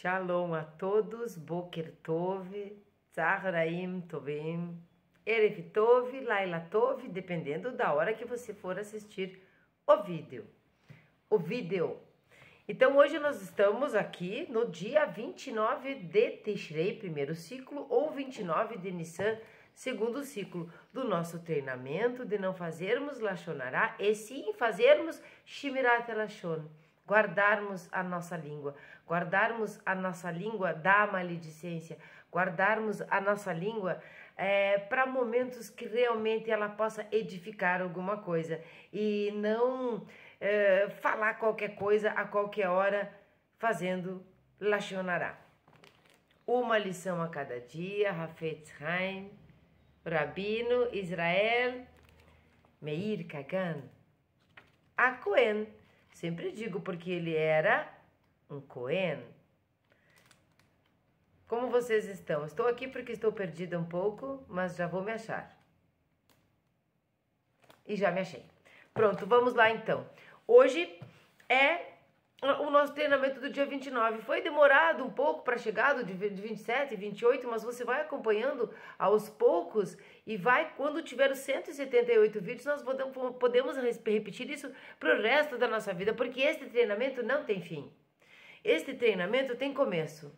Shalom a todos, Boker Tov, Tzaharaim Tovim, Erev Tov, Laila Tov, dependendo da hora que você for assistir o vídeo. Então hoje nós estamos aqui no dia 29 de Tishrei, primeiro ciclo, ou 29 de Nissan, segundo ciclo, do nosso treinamento de não fazermos Lashon Hará e sim fazermos Shmirat Lashon. Guardarmos a nossa língua da maledicência, guardarmos a nossa língua para momentos que realmente ela possa edificar alguma coisa e não falar qualquer coisa a qualquer hora fazendo Lashon Hará. Uma lição a cada dia, Hafetz Haim, Rabino Israel Meir Kagan, a Cohen. Sempre digo porque ele era um Cohen. Como vocês estão? Estou aqui porque estou perdida um pouco, mas já vou me achar. E já me achei. Pronto, vamos lá então. Hoje é o nosso treinamento do dia 29. Foi demorado um pouco para chegar do de 27 e 28, mas você vai acompanhando aos poucos e vai, quando tiver os 178 vídeos, nós podemos repetir isso para o resto da nossa vida, porque este treinamento não tem fim. Este treinamento tem começo.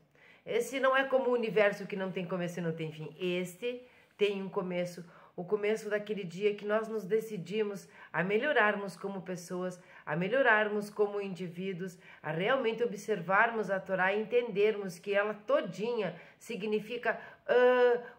Esse não é como o universo que não tem começo e não tem fim. Este tem um começo. O começo daquele dia que nós nos decidimos a melhorarmos como pessoas, a melhorarmos como indivíduos, a realmente observarmos a Torá e entendermos que ela todinha significa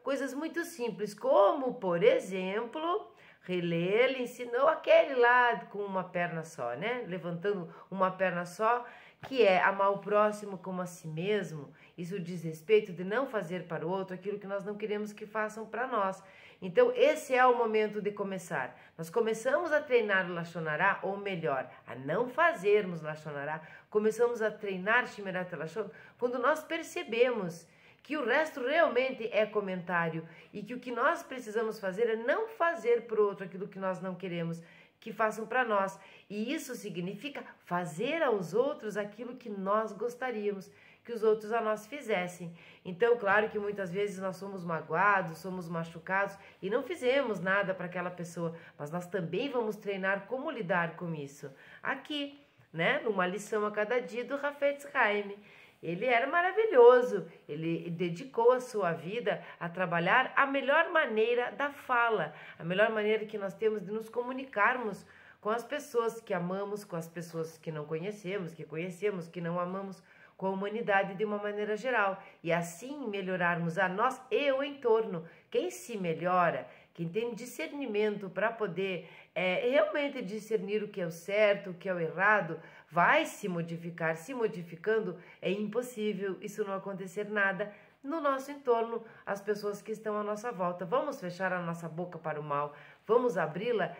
coisas muito simples, como, por exemplo, ele ensinou aquele lá com uma perna só, né? Levantando uma perna só, que é amar o próximo como a si mesmo. Isso diz respeito de não fazer para o outro aquilo que nós não queremos que façam para nós. Então, esse é o momento de começar. Nós começamos a treinar o Lashon Hará, ou melhor, a não fazermos Lashon Hará. Começamos a treinar Shmirat Lashon quando nós percebemos que o resto realmente é comentário e que o que nós precisamos fazer é não fazer para o outro aquilo que nós não queremos que façam para nós. E isso significa fazer aos outros aquilo que nós gostaríamos que os outros a nós fizessem. Então, claro que muitas vezes nós somos magoados, somos machucados e não fizemos nada para aquela pessoa, mas nós também vamos treinar como lidar com isso. Aqui, né, numa lição a cada dia do Hafetz Haim. Ele era maravilhoso, ele dedicou a sua vida a trabalhar a melhor maneira da fala, a melhor maneira que nós temos de nos comunicarmos com as pessoas que amamos, com as pessoas que não conhecemos, que conhecemos, que não amamos, com a humanidade de uma maneira geral. E assim melhorarmos a nós e o entorno. Quem se melhora, quem tem discernimento para poder realmente discernir o que é o certo, o que é o errado, vai se modificar. Se modificando, é impossível isso não acontecer nada no nosso entorno, as pessoas que estão à nossa volta. Vamos fechar a nossa boca para o mal, vamos abri-la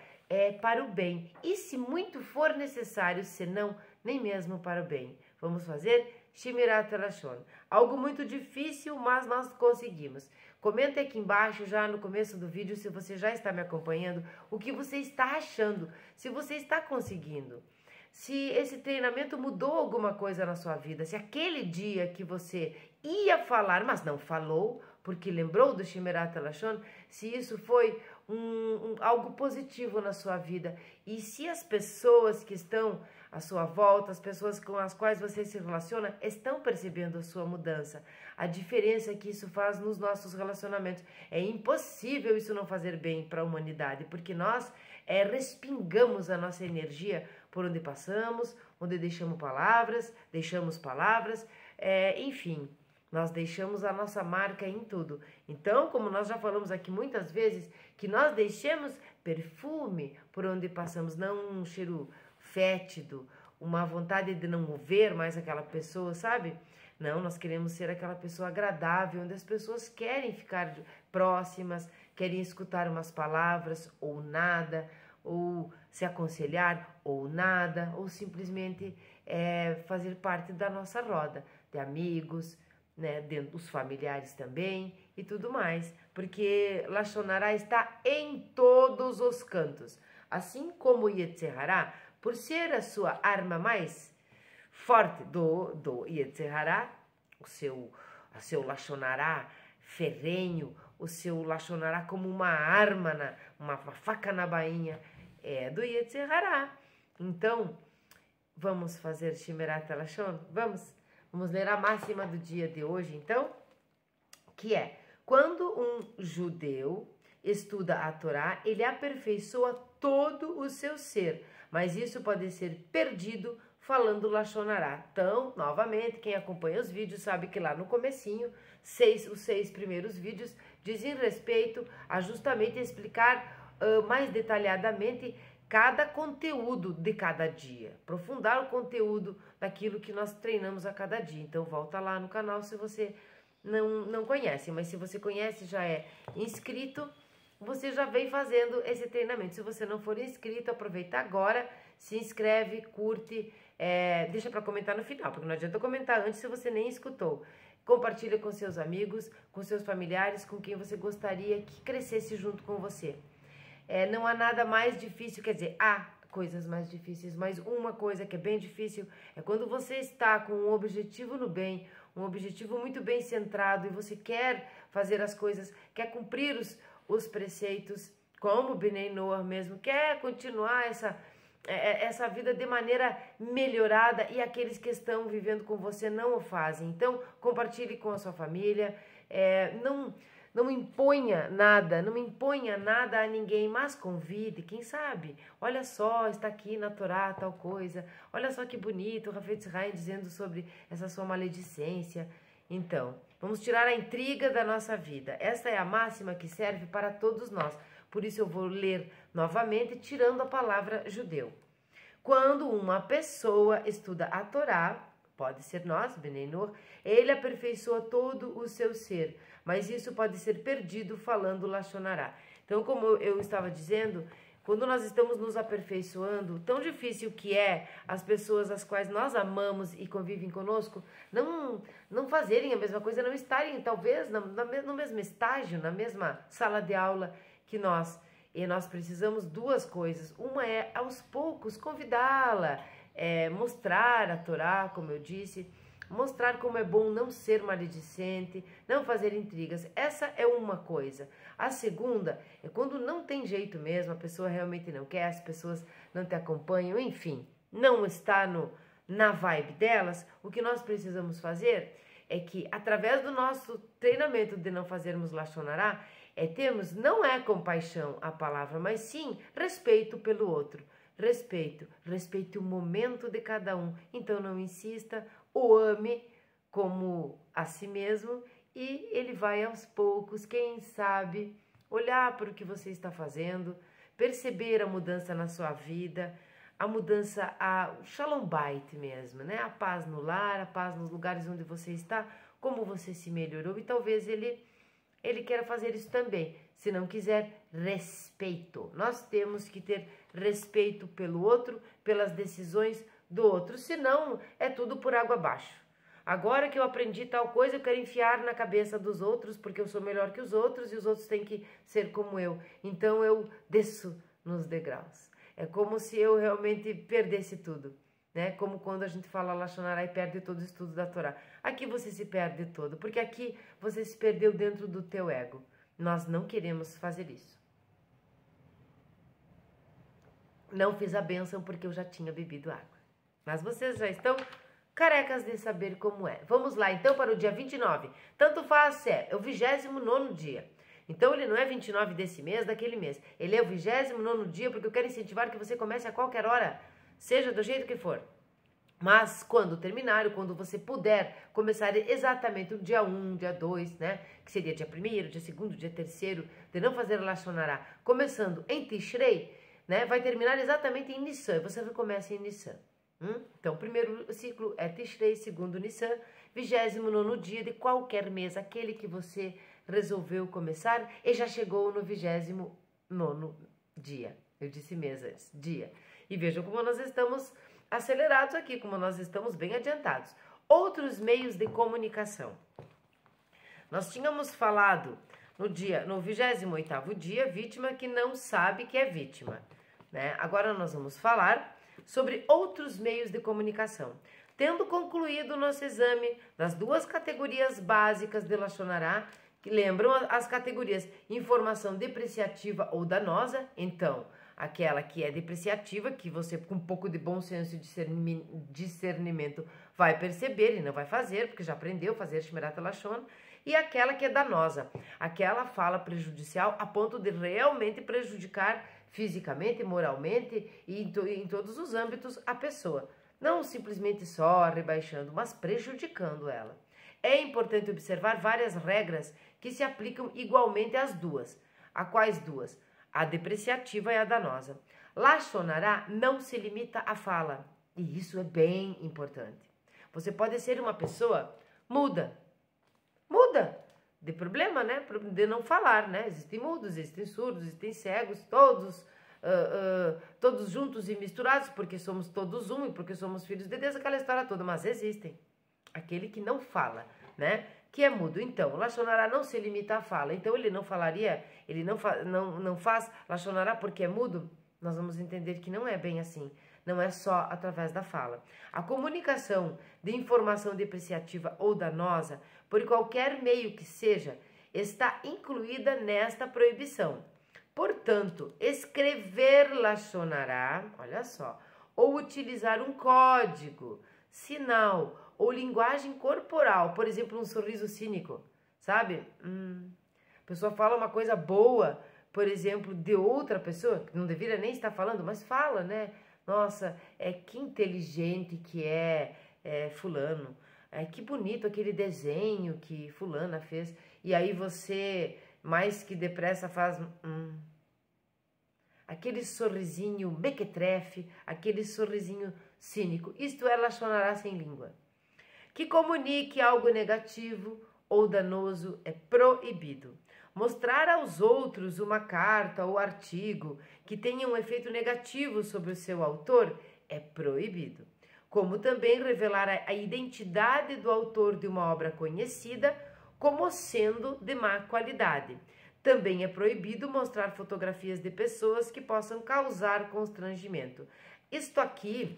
para o bem. E se muito for necessário, senão nem mesmo para o bem. Vamos fazer Shmirat Lashon. Algo muito difícil, mas nós conseguimos. Comenta aqui embaixo, já no começo do vídeo, se você já está me acompanhando, o que você está achando, se você está conseguindo. Se esse treinamento mudou alguma coisa na sua vida, se aquele dia que você ia falar, mas não falou, porque lembrou do Shmirat Lashon, se isso foi algo positivo na sua vida. E se as pessoas que estão à sua volta, as pessoas com as quais você se relaciona, estão percebendo a sua mudança. A diferença que isso faz nos nossos relacionamentos. É impossível isso não fazer bem para a humanidade, porque nós respingamos a nossa energia por onde passamos, onde deixamos palavras, enfim, nós deixamos a nossa marca em tudo. Então, como nós já falamos aqui muitas vezes, que nós deixemos perfume por onde passamos, não um cheiro fétido, uma vontade de não ver mais aquela pessoa, sabe? Não, nós queremos ser aquela pessoa agradável, onde as pessoas querem ficar próximas, querem escutar umas palavras ou nada, ou se aconselhar ou nada, ou simplesmente fazer parte da nossa roda de amigos, né, dentro dos familiares também e tudo mais, porque Lashon Hará está em todos os cantos, assim como Yetzer Hará, por ser a sua arma mais forte do Yetzer Hará, a seu lachonará ferrenho, o seu lachonará como uma arma, uma faca na bainha, é do Yetzer Hará. Então, vamos fazer Shemirat HaLashon? Vamos ler a máxima do dia de hoje, então, que é: quando um judeu estuda a Torá, ele aperfeiçoa todo o seu ser, mas isso pode ser perdido falando Lashon Hará. Então, novamente, quem acompanha os vídeos sabe que lá no comecinho, os 6 primeiros vídeos dizem respeito a justamente explicar mais detalhadamente cada conteúdo de cada dia, aprofundar o conteúdo daquilo que nós treinamos a cada dia. Então, volta lá no canal se você não conhece, mas se você conhece, já é inscrito, você já vem fazendo esse treinamento. Se você não for inscrito, aproveita agora, se inscreve, curte, deixa para comentar no final, porque não adianta comentar antes se você nem escutou. Compartilha com seus amigos, com seus familiares, com quem você gostaria que crescesse junto com você. Não há nada mais difícil, quer dizer, há coisas mais difíceis, mas uma coisa que é bem difícil é quando você está com um objetivo no bem, um objetivo muito bem centrado e você quer fazer as coisas, quer cumprir os preceitos, como Bnei Noach mesmo, quer continuar essa vida de maneira melhorada e aqueles que estão vivendo com você não o fazem. Então, compartilhe com a sua família, não imponha nada, não imponha nada a ninguém, mas convide, quem sabe, olha só, está aqui na Torá tal coisa, olha só que bonito o Hafetz Haim dizendo sobre essa sua maledicência. Então, vamos tirar a intriga da nossa vida. Esta é a máxima que serve para todos nós. Por isso eu vou ler novamente, tirando a palavra judeu. Quando uma pessoa estuda a Torá, pode ser nós, Bnei Noach, ele aperfeiçoa todo o seu ser, mas isso pode ser perdido falando Lashon Hará. Então, como eu estava dizendo, quando nós estamos nos aperfeiçoando, tão difícil que é as pessoas as quais nós amamos e convivem conosco não fazerem a mesma coisa, não estarem talvez no mesmo estágio, na mesma sala de aula que nós. E nós precisamos duas coisas. Uma é, aos poucos, convidá-la, mostrar a Torá, como eu disse, mostrar como é bom não ser maledicente, não fazer intrigas. Essa é uma coisa. A segunda é quando não tem jeito mesmo, a pessoa realmente não quer, as pessoas não te acompanham, enfim, não está na vibe delas. O que nós precisamos fazer é que, através do nosso treinamento de não fazermos Lashon Hará, não é compaixão a palavra, mas sim respeito pelo outro. Respeite o momento de cada um. Então não insista, o ame como a si mesmo e ele vai aos poucos, quem sabe, olhar para o que você está fazendo, perceber a mudança na sua vida, a mudança, o Shalom Bait mesmo, né? A paz no lar, a paz nos lugares onde você está, como você se melhorou e talvez ele quer fazer isso também. Se não quiser, respeito. Nós temos que ter respeito pelo outro, pelas decisões do outro. Senão, é tudo por água abaixo. Agora que eu aprendi tal coisa, eu quero enfiar na cabeça dos outros, porque eu sou melhor que os outros e os outros têm que ser como eu. Então, eu desço nos degraus. É como se eu realmente perdesse tudo. Né? Como quando a gente fala Lashon Hará e perde todo o estudo da Torá. Aqui você se perde todo, porque aqui você se perdeu dentro do teu ego. Nós não queremos fazer isso. Não fiz a bênção porque eu já tinha bebido água. Mas vocês já estão carecas de saber como é. Vamos lá então para o dia 29. Tanto faz se é o 29º dia. Então ele não é 29 desse mês, daquele mês. Ele é o 29º dia porque eu quero incentivar que você comece a qualquer hora. Seja do jeito que for. Mas quando terminar, quando você puder começar exatamente o dia 1, dia 2, né? Que seria dia 1º, dia 2º, dia 3º, de não fazer Lashon Hará, começando em Tishrei, né? Vai terminar exatamente em Nissan. Você recomeça em Nissan. Então, o primeiro ciclo é Tishrei, segundo Nissan, 29º dia de qualquer mês, aquele que você resolveu começar e já chegou no 29º dia. Eu disse mês antes, dia. E vejam como nós estamos acelerados aqui, como nós estamos bem adiantados. Outros meios de comunicação. Nós tínhamos falado no 28º dia, vítima que não sabe que é vítima. Né? Agora nós vamos falar sobre outros meios de comunicação. Tendo concluído o nosso exame das duas categorias básicas de Lachonará, que lembram as categorias informação depreciativa ou danosa, então, aquela que é depreciativa, que você com um pouco de bom senso e discernimento vai perceber e não vai fazer, porque já aprendeu a fazer Shmirat Lashon, e aquela que é danosa, aquela fala prejudicial a ponto de realmente prejudicar fisicamente, moralmente e em todos os âmbitos a pessoa. Não simplesmente só rebaixando, mas prejudicando ela. É importante observar várias regras que se aplicam igualmente às duas. A quais duas? A depreciativa e a danosa. Lachonará não se limita à fala, e isso é bem importante. Você pode ser uma pessoa muda, de problema, né? De não falar, né? Existem mudos, existem surdos, existem cegos, todos juntos e misturados, porque somos todos um e porque somos filhos de Deus, aquela história toda, mas existem. Aquele que não fala, né? Que é mudo. Então, Lachonará não se limita à fala. Então, ele não falaria, ele não faz Lachonará porque é mudo? Nós vamos entender que não é bem assim. Não é só através da fala. A comunicação de informação depreciativa ou danosa, por qualquer meio que seja, está incluída nesta proibição. Portanto, escrever Lachonará, olha só, ou utilizar um código, sinal ou linguagem corporal, por exemplo, um sorriso cínico, sabe? A pessoa fala uma coisa boa, por exemplo, de outra pessoa, que não deveria nem estar falando, mas fala, né? Nossa, que inteligente que é fulano, que bonito aquele desenho que fulana fez, e aí você, mais que depressa, faz aquele sorrisinho mequetrefe, aquele sorrisinho cínico. Isto é Lachonará sem língua. Que comunique algo negativo ou danoso é proibido. Mostrar aos outros uma carta ou artigo que tenha um efeito negativo sobre o seu autor é proibido. Como também revelar a identidade do autor de uma obra conhecida como sendo de má qualidade. Também é proibido mostrar fotografias de pessoas que possam causar constrangimento. Isto aqui,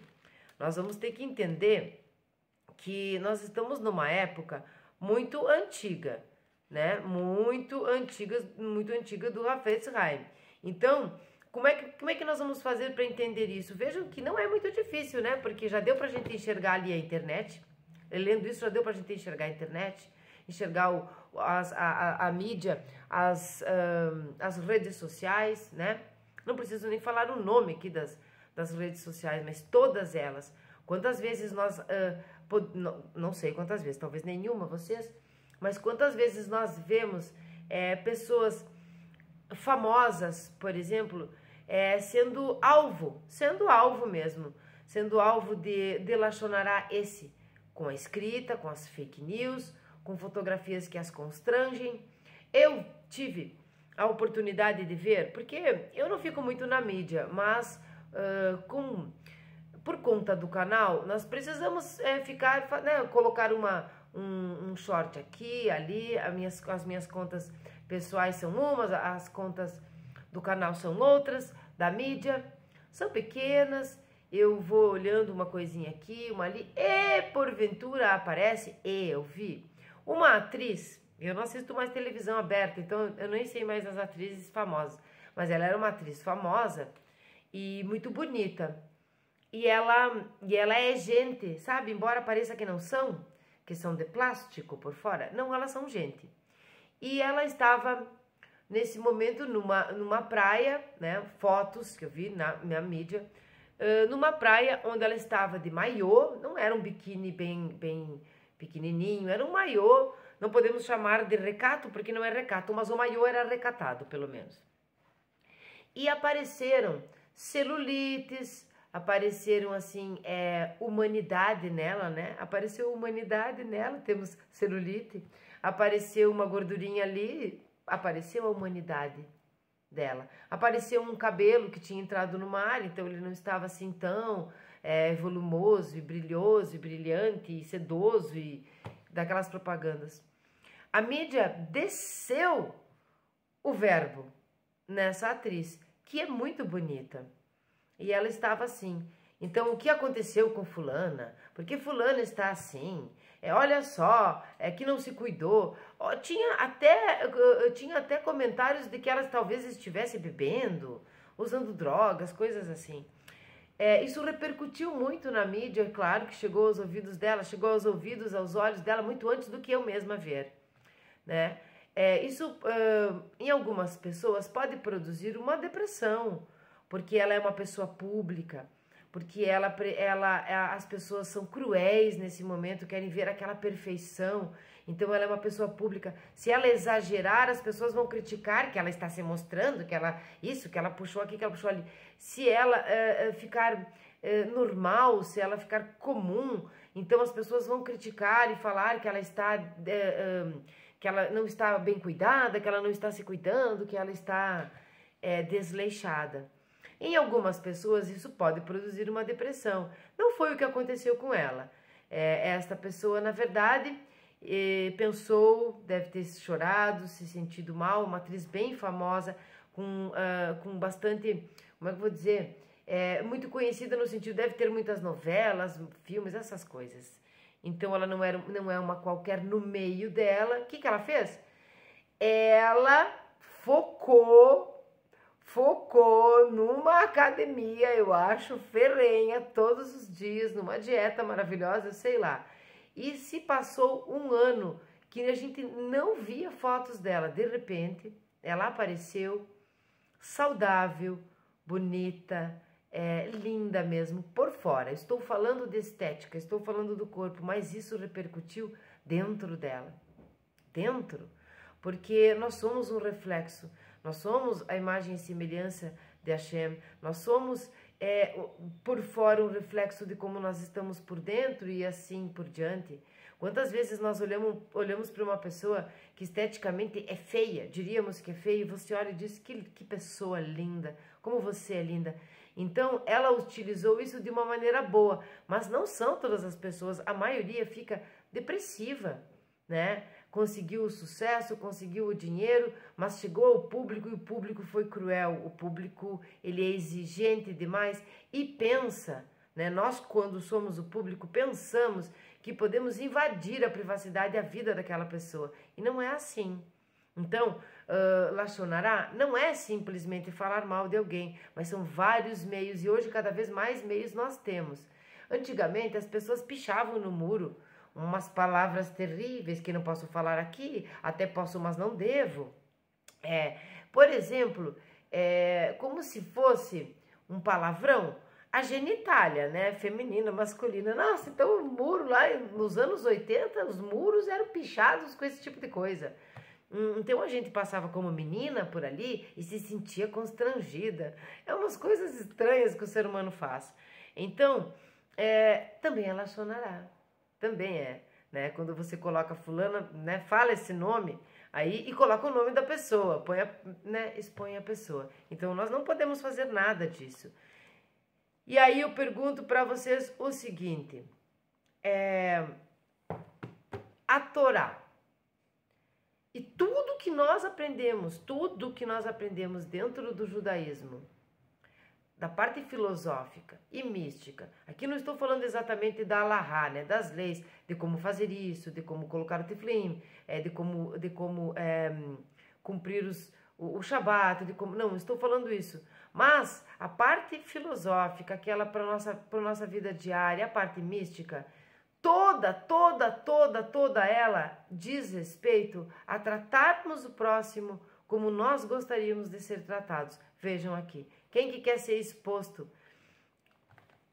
nós vamos ter que entender que nós estamos numa época muito antiga, né? Muito antiga do Hafetz Haim. Então, como é que nós vamos fazer para entender isso? Vejam que não é muito difícil, né? Porque já deu para a gente enxergar ali a internet. Lendo isso, já deu para a gente enxergar a internet, enxergar a mídia, as redes sociais, né? Não preciso nem falar o nome aqui das redes sociais, mas todas elas. Quantas vezes nós, não sei quantas vezes, talvez nenhuma vocês, mas quantas vezes nós vemos pessoas famosas, por exemplo, sendo alvo mesmo, sendo alvo de Lachonará com a escrita, com as fake news, com fotografias que as constrangem. Eu tive a oportunidade de ver, porque eu não fico muito na mídia, mas por conta do canal, nós precisamos colocar um short aqui, ali, as minhas contas pessoais são umas, as contas do canal são outras, da mídia, são pequenas, eu vou olhando uma coisinha aqui, uma ali, e porventura aparece, eu vi, uma atriz, eu não assisto mais televisão aberta, então eu nem sei mais das atrizes famosas, mas ela era uma atriz famosa e muito bonita, e ela é gente, sabe, embora pareça que não são, que são de plástico por fora, não, elas são gente. E ela estava, nesse momento, numa praia, né, fotos que eu vi na mídia, numa praia onde ela estava de maiô, não era um biquíni bem pequenininho, era um maiô, não podemos chamar de recato, porque não é recato, mas o maiô era recatado, pelo menos. E apareceram celulites, apareceram assim, humanidade nela, né? Apareceu humanidade nela, temos celulite, apareceu uma gordurinha ali, apareceu a humanidade dela. Apareceu um cabelo que tinha entrado no mar, então ele não estava assim tão volumoso e brilhoso e brilhante e sedoso e daquelas propagandas. A mídia desceu o verbo nessa atriz, que é muito bonita. E ela estava assim. Então, o que aconteceu com fulana? Por que fulana está assim? Olha só, é que não se cuidou. Tinha até comentários de que ela talvez estivesse bebendo, usando drogas, coisas assim. Isso repercutiu muito na mídia, é claro que chegou aos ouvidos dela, chegou aos ouvidos, aos olhos dela, muito antes do que eu mesma ver, né? Isso, em algumas pessoas, pode produzir uma depressão, porque ela é uma pessoa pública, porque as pessoas são cruéis nesse momento, querem ver aquela perfeição, então ela é uma pessoa pública. Se ela exagerar, as pessoas vão criticar que ela está se mostrando, que ela puxou aqui, que ela puxou ali. Se ela ficar normal, se ela ficar comum, então as pessoas vão criticar e falar que ela está... que ela não está bem cuidada, que ela não está se cuidando, que ela está desleixada. Em algumas pessoas isso pode produzir uma depressão. Não foi o que aconteceu com ela. Esta pessoa, na verdade, pensou, deve ter chorado, se sentido mal, uma atriz bem famosa, com bastante, como é que eu vou dizer, muito conhecida no sentido, deve ter muitas novelas, filmes, essas coisas. Então ela não é uma qualquer no meio dela. O que ela fez? Ela focou numa academia, eu acho, ferrenha, todos os dias, numa dieta maravilhosa, sei lá. E se passou um ano que a gente não via fotos dela, de repente, ela apareceu saudável, bonita, linda mesmo, por fora. Estou falando de estética, estou falando do corpo, mas isso repercutiu dentro dela. Dentro, porque nós somos um reflexo, nós somos a imagem e semelhança de Hashem, nós somos por fora um reflexo de como nós estamos por dentro e assim por diante. Quantas vezes nós olhamos para uma pessoa que esteticamente é feia, diríamos que é feia, e você olha e diz que pessoa linda, como você é linda. Então, ela utilizou isso de uma maneira boa, mas não são todas as pessoas, a maioria fica depressiva, né? Conseguiu o sucesso, conseguiu o dinheiro, mas chegou ao público e o público foi cruel, o público ele é exigente demais e pensa, né? Nós, quando somos o público, pensamos que podemos invadir a privacidade e a vida daquela pessoa, e não é assim. Então, Lachonará não é simplesmente falar mal de alguém, mas são vários meios, e hoje cada vez mais meios nós temos. Antigamente as pessoas pichavam no muro umas palavras terríveis que não posso falar aqui, até posso, mas não devo. Por exemplo, como se fosse um palavrão, a genitália, né, feminina, masculina. Nossa, então o muro lá nos anos 80, os muros eram pichados com esse tipo de coisa. Então a gente passava como menina por ali e se sentia constrangida. É umas coisas estranhas que o ser humano faz. Então, também ela sonará. Também né? Quando você coloca fulana, né, fala esse nome aí e coloca o nome da pessoa, expõe a pessoa. Então nós não podemos fazer nada disso. E aí eu pergunto para vocês o seguinte, a Torá e tudo que nós aprendemos dentro do judaísmo, da parte filosófica e mística, aqui não estou falando exatamente da Alahá, né, das leis, de como fazer isso, de como colocar o teflim, de como cumprir o Shabat, não estou falando isso, mas a parte filosófica, aquela para nossa vida diária, a parte mística, toda ela diz respeito a tratarmos o próximo como nós gostaríamos de ser tratados. Vejam aqui, quem que quer ser exposto?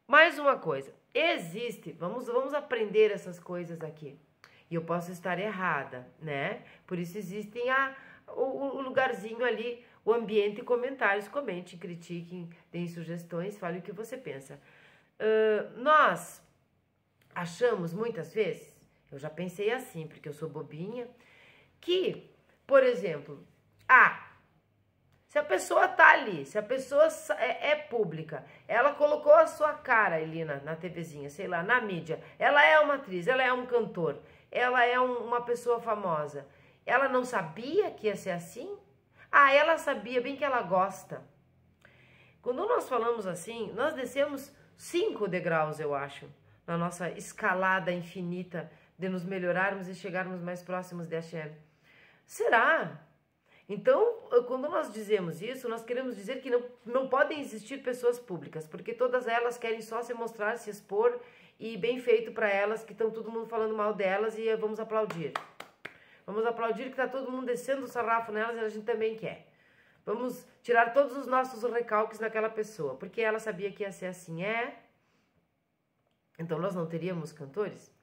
Mais uma coisa, existe, vamos aprender essas coisas aqui. E eu posso estar errada, né? Por isso existem o lugarzinho ali, o ambiente, comentários, comentem, critiquem, deem sugestões, falem o que você pensa. Nós achamos muitas vezes, eu já pensei assim, porque eu sou bobinha, que, por exemplo, se a pessoa tá ali, se a pessoa é pública, ela colocou a sua cara ali na TVzinha, sei lá, na mídia, ela é uma atriz, ela é um cantor, ela é uma pessoa famosa, ela não sabia que ia ser assim? Ela sabia bem que ela gosta. Quando nós falamos assim, nós descemos 5 degraus, eu acho, na nossa escalada infinita de nos melhorarmos e chegarmos mais próximos de Hashem. Será? Então, quando nós dizemos isso, nós queremos dizer que não podem existir pessoas públicas, porque todas elas querem só se mostrar, se expor, e bem feito para elas, que estão todo mundo falando mal delas, e vamos aplaudir. Vamos aplaudir que está todo mundo descendo o sarrafo nelas e a gente também quer. Vamos tirar todos os nossos recalques daquela pessoa, porque ela sabia que ia ser assim, Então nós não teríamos cantores,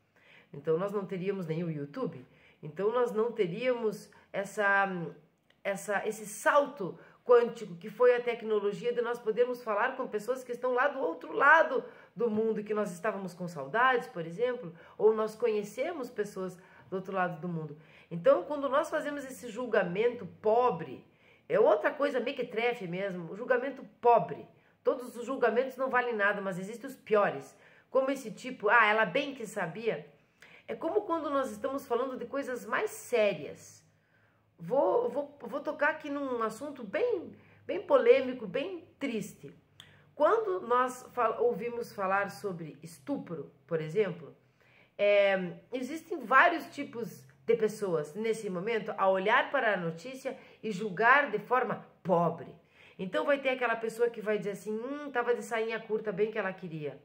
então nós não teríamos nem o YouTube, então nós não teríamos esse salto quântico que foi a tecnologia de nós podermos falar com pessoas que estão lá do outro lado do mundo, que nós estávamos com saudades, por exemplo, ou nós conhecemos pessoas do outro lado do mundo. Então, quando nós fazemos esse julgamento pobre, é outra coisa mequetrefe mesmo, o julgamento pobre. Todos os julgamentos não valem nada, mas existem os piores. Como esse tipo, ela bem que sabia. É como quando nós estamos falando de coisas mais sérias. Vou tocar aqui num assunto bem polêmico, bem triste. Quando nós ouvimos falar sobre estupro, por exemplo, existem vários tipos de pessoas nesse momento a olhar para a notícia e julgar de forma pobre. Então vai ter aquela pessoa que vai dizer assim, tava de sainha curta, bem que ela queria.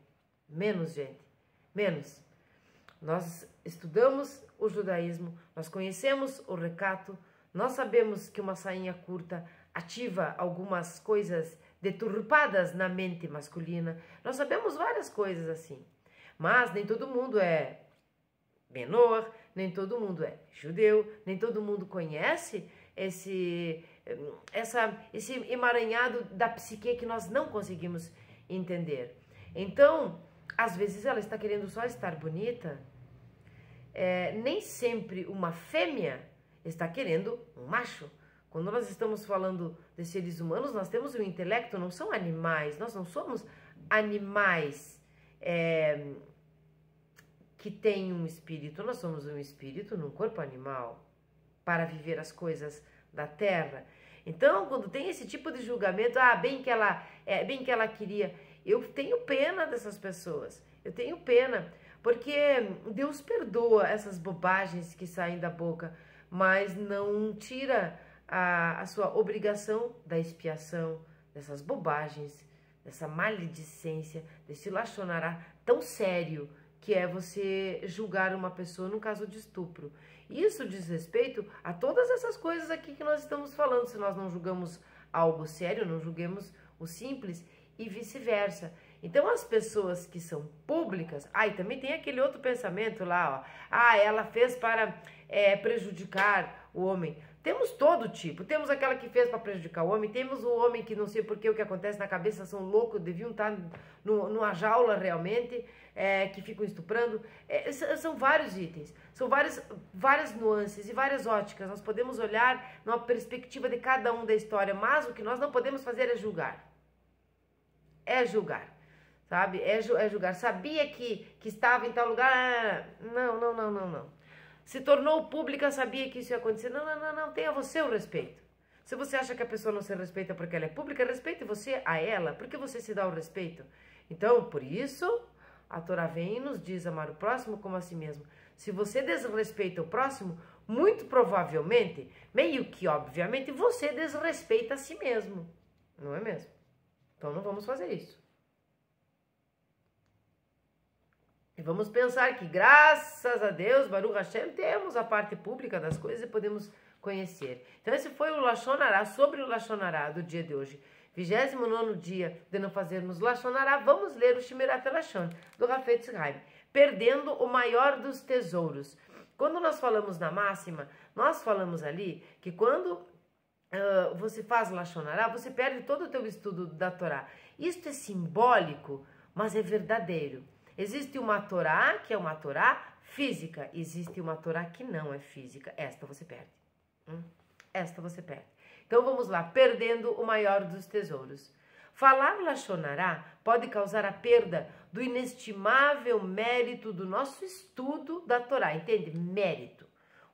Menos, gente, menos. Nós estudamos o judaísmo, nós conhecemos o recato, nós sabemos que uma sainha curta ativa algumas coisas deturpadas na mente masculina. Nós sabemos várias coisas assim. Mas nem todo mundo é menor, nem todo mundo é judeu, nem todo mundo conhece esse emaranhado da psique que nós não conseguimos entender. Então, às vezes ela está querendo só estar bonita. Nem sempre uma fêmea está querendo um macho. Quando nós estamos falando de seres humanos, nós temos um intelecto, não são animais. Nós não somos animais que têm um espírito. Nós somos um espírito num corpo animal para viver as coisas da terra. Então, quando tem esse tipo de julgamento, bem que ela queria, eu tenho pena dessas pessoas. Eu tenho pena, porque Deus perdoa essas bobagens que saem da boca, mas não tira a sua obrigação da expiação, dessas bobagens, dessa maledicência, desse lachonará tão sério que é você julgar uma pessoa no caso de estupro. Isso diz respeito a todas essas coisas aqui que nós estamos falando. Se nós não julgamos algo sério, não julguemos o simples e vice-versa. Então, as pessoas que são públicas... e também tem aquele outro pensamento lá, ela fez para prejudicar o homem. Temos todo tipo. Temos aquela que fez para prejudicar o homem, temos o homem que não sei por que o que acontece na cabeça, são loucos, deviam estar numa jaula realmente, que ficam estuprando. São vários itens, são várias nuances e várias óticas. Nós podemos olhar numa perspectiva de cada um da história, mas o que nós não podemos fazer é julgar. É julgar. Sabe? É julgar. Sabia que estava em tal lugar? Não. Se tornou pública, sabia que isso ia acontecer? Não. Tenha você o respeito. Se você acha que a pessoa não se respeita porque ela é pública, respeite você a ela. Por que você se dá o respeito? Então, por isso, a Torá vem e nos diz amar o próximo como a si mesmo. Se você desrespeita o próximo, muito provavelmente, meio que obviamente, você desrespeita a si mesmo. Não é mesmo? Então não vamos fazer isso. E vamos pensar que, graças a Deus, Baruch Hashem, temos a parte pública das coisas e podemos conhecer. Então esse foi o Lashon Hará, sobre o Lashon Hará do dia de hoje. 29º dia de não fazermos Lashon Hará, vamos ler o Shemirat HaLashon, do Hafetz Haim, perdendo o maior dos tesouros. Quando nós falamos na máxima, nós falamos ali que quando você faz Lashon Hará, você perde todo o teu estudo da Torá. Isto é simbólico, mas é verdadeiro. Existe uma Torá que é uma Torá física, existe uma Torá que não é física. Esta você perde. Esta você perde. Então vamos lá, perdendo o maior dos tesouros. Falar Lashon Hará pode causar a perda do inestimável mérito do nosso estudo da Torá, entende? Mérito.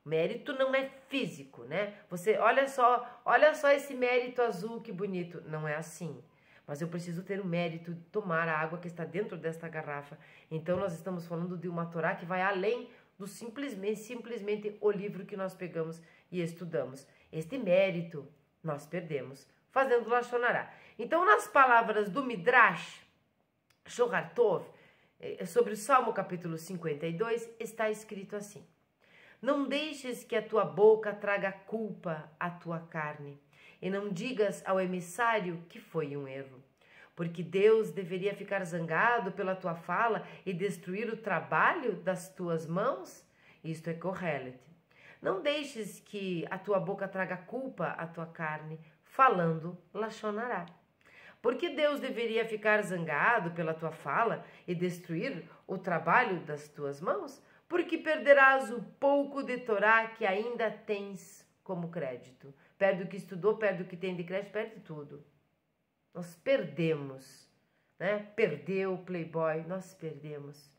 O mérito não é físico, né? Você olha só esse mérito azul, que bonito. Não é assim. mas eu preciso ter o mérito de tomar a água que está dentro desta garrafa. Então nós estamos falando de uma Torá que vai além do simplesmente o livro que nós pegamos e estudamos. Este mérito nós perdemos fazendo Lashon Hará. Então, nas palavras do Midrash Shohar Tov, sobre o Salmo capítulo 52, está escrito assim: não deixes que a tua boca traga culpa à tua carne, e não digas ao emissário que foi um erro. Porque Deus deveria ficar zangado pela tua fala e destruir o trabalho das tuas mãos? Isto é correto. Não deixes que a tua boca traga culpa à tua carne, falando Lashon Hará. Porque Deus deveria ficar zangado pela tua fala e destruir o trabalho das tuas mãos? Porque perderás o pouco de Torá que ainda tens como crédito. Perde o que estudou, perde o que tem de crédito, perde tudo. Nós perdemos, né? Perdeu o Playboy, nós perdemos.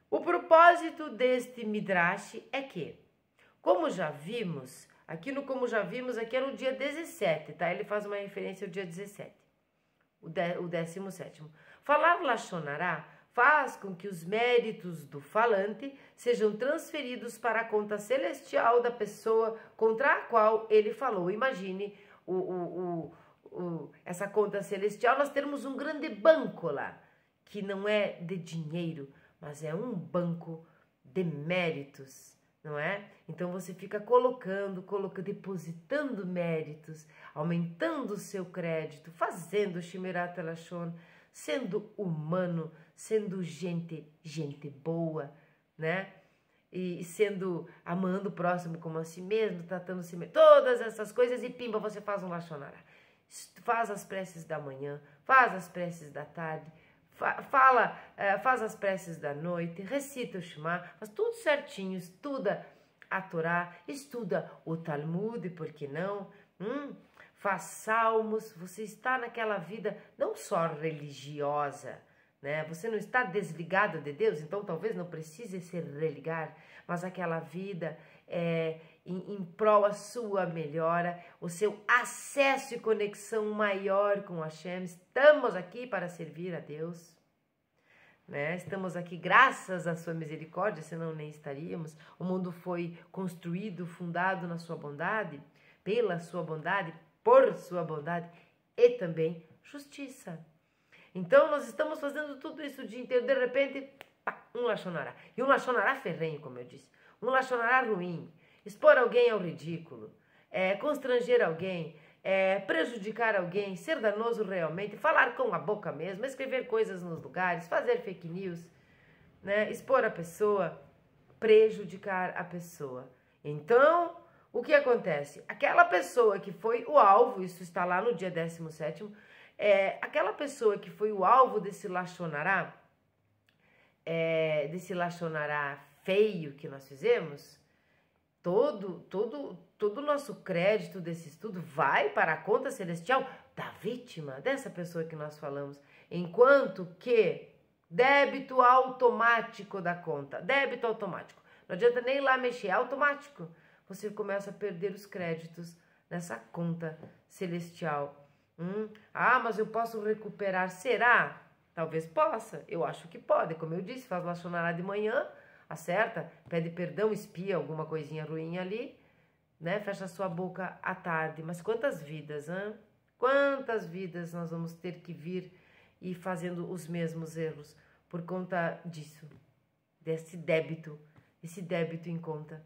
O propósito deste Midrash é que, como já vimos, aqui é no dia 17, tá? Ele faz uma referência ao dia 17, o 17º. Falar Lashon Hará faz com que os méritos do falante sejam transferidos para a conta celestial da pessoa contra a qual ele falou. Imagine essa conta celestial, nós temos um grande banco lá, que não é de dinheiro, mas é um banco de méritos, não é? Então você fica depositando méritos, aumentando o seu crédito, fazendo Shemirat Lashon, sendo humano, sendo gente boa, né? E amando o próximo como a si mesmo, tratando si mesmo, todas essas coisas, e pimba, você faz um Lashon Hará. Faz as preces da manhã, faz as preces da tarde, faz as preces da noite, recita o Shema, faz tudo certinho, estuda a Torá, estuda o Talmud, por que não? Faz salmos, você está naquela vida não só religiosa, né? Você não está desligado de Deus, então talvez não precise se religar, mas aquela vida em prol a sua melhora, o seu acesso e conexão maior com Hashem. Estamos aqui para servir a Deus, né? Estamos aqui graças à sua misericórdia, senão nem estaríamos. O mundo foi construído, fundado na sua bondade, pela sua bondade, por sua bondade e também justiça. Então nós estamos fazendo tudo isso o dia inteiro, de repente, pá, um Lashon Hará. E um Lashon Hará ferrenho, como eu disse. Um Lashon Hará ruim. Expor alguém ao ridículo, constranger alguém, prejudicar alguém, ser danoso realmente, falar com a boca mesmo, escrever coisas nos lugares, fazer fake news, né? Expor a pessoa, prejudicar a pessoa. Então, o que acontece? Aquela pessoa que foi o alvo, isso está lá no dia 17º, aquela pessoa que foi o alvo desse Lashon Hará, feio que nós fizemos, todo o nosso crédito desse estudo vai para a conta celestial da vítima, dessa pessoa que nós falamos, enquanto que débito automático da conta, débito automático, não adianta nem ir lá mexer, é automático, você começa a perder os créditos nessa conta celestial. Mas eu posso recuperar, será? Talvez possa, eu acho que pode, como eu disse, faz Lashon Hará de manhã, acerta, pede perdão, espia alguma coisinha ruim ali, né? Fecha sua boca à tarde. Mas quantas vidas, hein? Quantas vidas nós vamos ter que vir e fazendo os mesmos erros por conta disso, desse débito, esse débito em conta.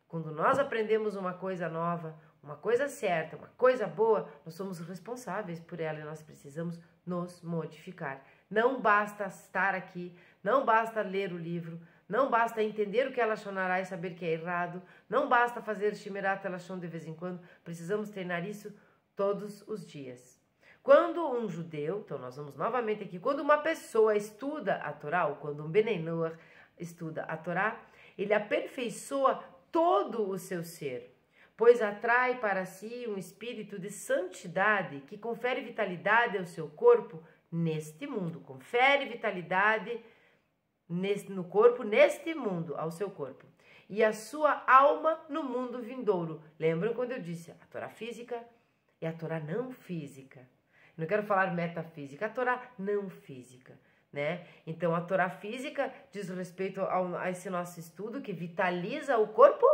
Quando nós aprendemos uma coisa nova, uma coisa certa, uma coisa boa, nós somos responsáveis por ela e nós precisamos nos modificar. Não basta estar aqui, não basta ler o livro, não basta entender o que é Lashon Hará e saber que é errado, não basta fazer Shemirat Lashon de vez em quando, precisamos treinar isso todos os dias. Quando um judeu, então nós vamos novamente aqui, quando uma pessoa estuda a Torá, ou quando um Benei Noach estuda a Torá, ele aperfeiçoa todo o seu ser, pois atrai para si um espírito de santidade que confere vitalidade ao seu corpo neste mundo, confere vitalidade no corpo, neste mundo, ao seu corpo, e a sua alma no mundo vindouro. Lembram quando eu disse a Torá física e a Torá não física? não quero falar metafísica, a Torá não física, né? Então a Torá física diz respeito a esse nosso estudo que vitaliza o corpo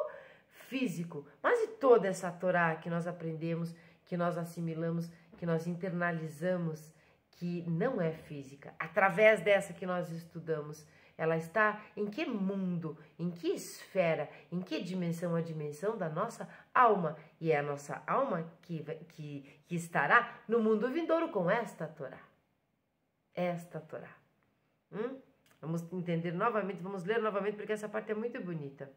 físico, mas e toda essa Torá que nós aprendemos, que nós assimilamos, que nós internalizamos, que não é física, através dessa que nós estudamos, ela está em que mundo, em que esfera, em que dimensão? A dimensão da nossa alma. E é a nossa alma que estará no mundo vindouro com esta Torá. Esta Torá. Vamos entender novamente, vamos ler novamente, porque essa parte é muito bonita.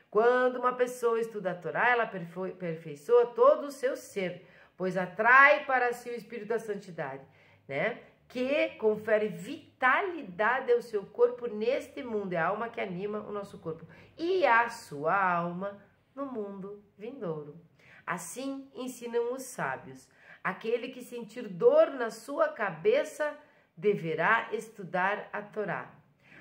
Quando uma pessoa estuda a Torá, ela aperfeiçoa todo o seu ser, pois atrai para si o Espírito da Santidade, né? Que confere vitalidade ao seu corpo neste mundo. É a alma que anima o nosso corpo. E a sua alma no mundo vindouro. Assim ensinam os sábios. Aquele que sentir dor na sua cabeça deverá estudar a Torá.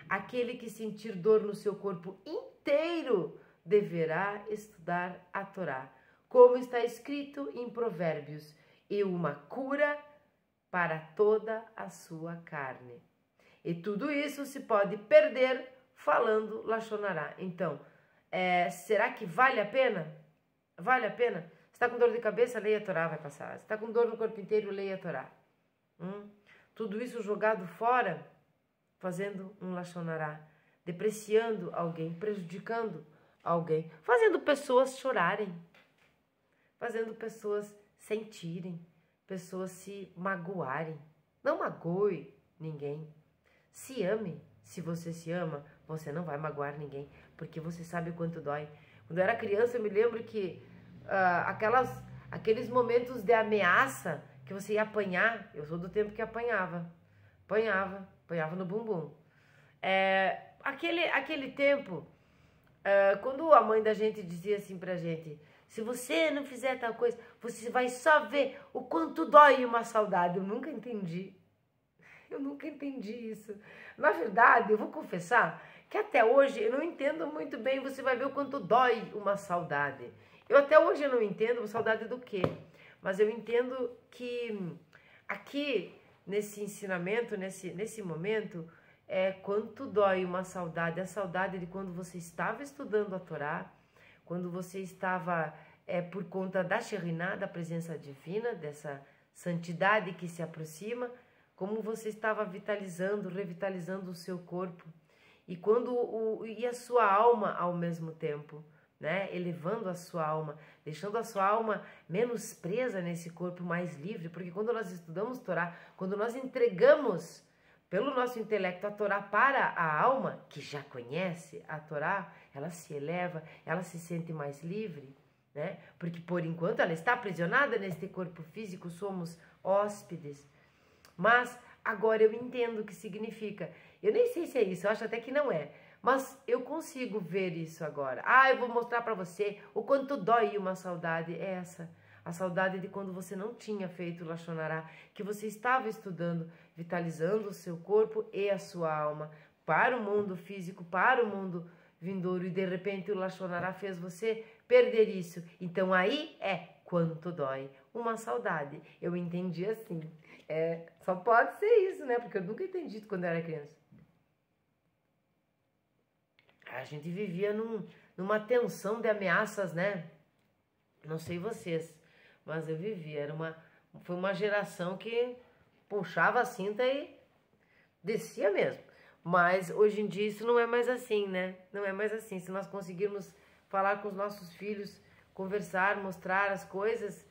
Aquele que sentir dor no seu corpo inteiro deverá estudar a Torá. Como está escrito em Provérbios, e uma cura para toda a sua carne. E tudo isso se pode perder falando Lashon Hará. Então, será que vale a pena? Vale a pena? Se está com dor de cabeça, leia a Torá, vai passar. Se está com dor no corpo inteiro, leia a Torá. Tudo isso jogado fora, fazendo um Lashon Hará, depreciando alguém, prejudicando alguém, fazendo pessoas chorarem, fazendo pessoas sentirem, pessoas se magoarem. Não magoe ninguém. Se ame. Se você se ama, você não vai magoar ninguém, porque você sabe o quanto dói. Quando eu era criança, eu me lembro que aqueles momentos de ameaça que você ia apanhar, eu sou do tempo que apanhava no bumbum. Aquele tempo, quando a mãe da gente dizia assim pra gente: se você não fizer tal coisa, você vai só ver o quanto dói uma saudade. Eu nunca entendi. Isso. Na verdade, eu vou confessar que até hoje eu não entendo muito bem. Você vai ver o quanto dói uma saudade. Eu até hoje não entendo saudade do quê. Mas eu entendo que aqui, nesse ensinamento, nesse momento, quanto dói uma saudade. A saudade de quando você estava estudando a Torá, quando você estava, por conta da Shekhinah, da presença divina, dessa santidade que se aproxima, como você estava revitalizando o seu corpo, e a sua alma ao mesmo tempo, né? Elevando a sua alma, deixando a sua alma menos presa nesse corpo, mais livre, porque quando nós estudamos Torá, quando nós entregamos pelo nosso intelecto a Torá para a alma, que já conhece a Torá, ela se eleva, ela se sente mais livre, né? Porque por enquanto ela está aprisionada neste corpo físico, somos hóspedes. Mas agora eu entendo o que significa. Eu nem sei se é isso, eu acho até que não é. Mas eu consigo ver isso agora. Eu vou mostrar para você o quanto dói uma saudade. É essa. A saudade de quando você não tinha feito o Lashon Hará, que você estava estudando, vitalizando o seu corpo e a sua alma para o mundo físico, para o mundo vindouro, e de repente o Lashon Hará fez você perder isso. Então aí quanto dói uma saudade. Eu entendi assim. Só pode ser isso, né? Porque eu nunca entendi quando eu era criança. A gente vivia numa tensão de ameaças, né? Não sei vocês, mas eu vivia. Foi uma geração que puxava a cinta e descia mesmo. Mas hoje em dia isso não é mais assim, né? Não é mais assim. Se nós conseguirmos falar com os nossos filhos, conversar, mostrar as coisas,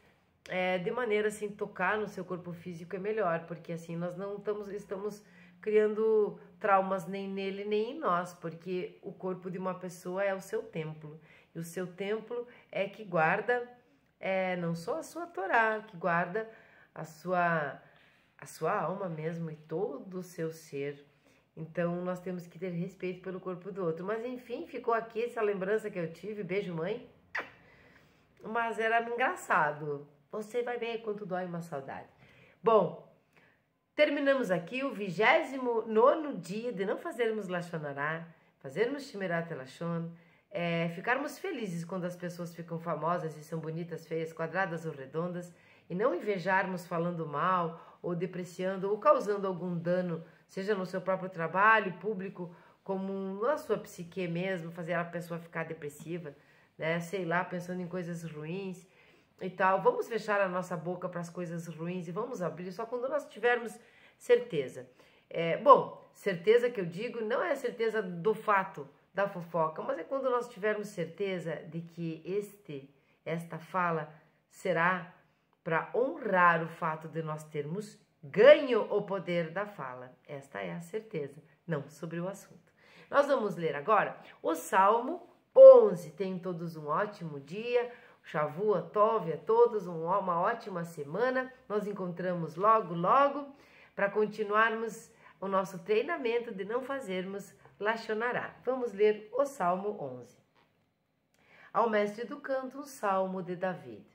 de maneira assim, tocar no seu corpo físico é melhor, porque assim nós não estamos criando traumas nem nele nem em nós, porque o corpo de uma pessoa é o seu templo, e o seu templo é que guarda não só a sua Torá, que guarda a sua alma mesmo e todo o seu ser. Então nós temos que ter respeito pelo corpo do outro. Mas enfim, ficou aqui essa lembrança que eu tive. Beijo, mãe. Mas era engraçado. Você vai ver quanto dói uma saudade. Bom, terminamos aqui o 29º dia de não fazermos Lashon Hará, fazermos Shmirat Lashon, ficarmos felizes quando as pessoas ficam famosas e são bonitas, feias, quadradas ou redondas, e não invejarmos falando mal ou depreciando, ou causando algum dano, seja no seu próprio trabalho, público, como na sua psique mesmo, fazer a pessoa ficar depressiva, né? Sei lá, pensando em coisas ruins e tal. Vamos fechar a nossa boca para as coisas ruins e vamos abrir só quando nós tivermos certeza. Bom, certeza que eu digo não é certeza do fato da fofoca, mas é quando nós tivermos certeza de que esta fala será para honrar o fato de nós termos ganho o poder da fala. Esta é a certeza, não sobre o assunto. Nós vamos ler agora o Salmo 11. Tenham todos um ótimo dia. Shavua Tov a todos, uma ótima semana. Nós encontramos logo, logo, para continuarmos o nosso treinamento de não fazermos Lashon Hará. Vamos ler o Salmo 11. Ao mestre do canto, um salmo de David.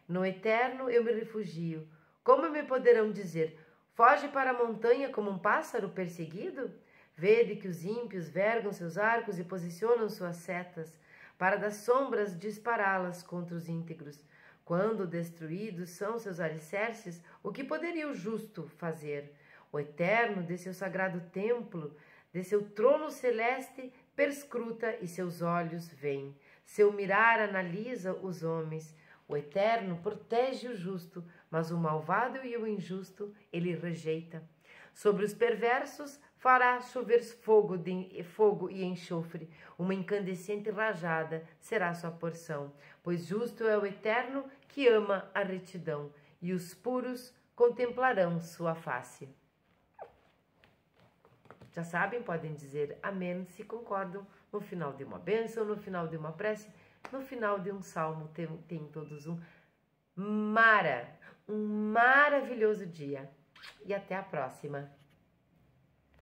No eterno eu me refugio. Como me poderão dizer, foge para a montanha como um pássaro perseguido? Vede que os ímpios vergam seus arcos e posicionam suas setas, para das sombras dispará-las contra os íntegros. Quando destruídos são seus alicerces, o que poderia o justo fazer? O eterno de seu sagrado templo, de seu trono celeste, perscruta e seus olhos veem. Seu mirar analisa os homens. O eterno protege o justo, mas o malvado e o injusto ele rejeita. Sobre os perversos fará chover fogo e enxofre, uma incandescente rajada será sua porção, pois justo é o eterno que ama a retidão, e os puros contemplarão sua face. Já sabem, podem dizer amém se concordam no final de uma bênção, no final de uma prece, no final de um salmo. Tem todos um maravilhoso dia e até a próxima.